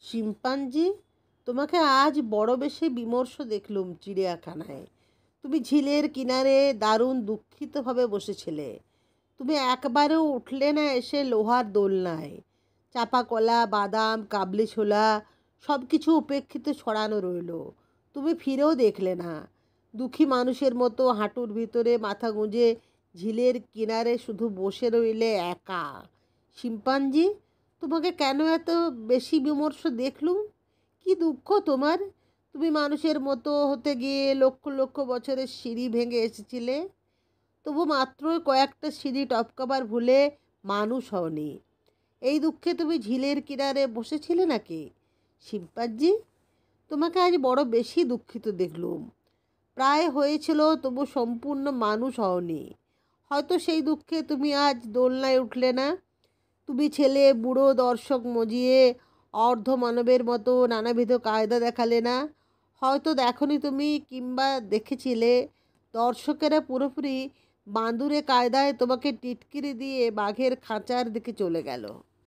Chimpanzee, তোমাকে আজ বড় বেশি বিমর্ষ দেখলুম চিড়িয়াখানায়। তুমি ঝিলের কিনারে দারুণ দুঃখিতভাবে বসেছিলে। তুমি একবারও উঠলে না এসে লোহার দোলনায়। চাপা কলা, বাদাম, কাবলি ছোলা সব কিছু উপেক্ষিত ছড়ানো রইল। তুমি ফিরেও দেখলে না। দুঃখী মানুষের মতো হাঁটুর ভিতরে মাথা গুঁজে ঝিলের কিনারে শুধু বসে রইলে একা। শিম্পাঞ্জি, তোমাকে কেন এত বেশি বিমর্ষ দেখলুম? কি দুঃখ তোমার? তুমি মানুষের মতো হতে গিয়ে লক্ষ লক্ষ বছরের সিঁড়ি ভেঙে এসেছিলে, তবু মাত্রই কয়েকটা সিঁড়ি টপকাবার ভুলে মানুষ হওনি। এই দুঃখে তুমি ঝিলের কিনারে বসেছিলে নাকি? শিম্পাঞ্জি, তোমাকে আজ বড় বেশি দুঃখিত দেখলুম। প্রায় হয়েছিল, তবু সম্পূর্ণ মানুষ হওনি। হয়তো সেই দুঃখে তুমি আজ দোলনায় উঠলে না। তুমি ছেলে বুড়ো দর্শক মজিয়ে অর্ধমানবের মতো নানাবিধ কায়দা দেখালে না। হয়তো দেখনি তুমি, কিংবা দেখেছিলে দর্শকেরা পুরোপুরি বাঁদুরে কায়দায় তোমাকে টিটকিরি দিয়ে বাঘের খাঁচার দিকে চলে গেল।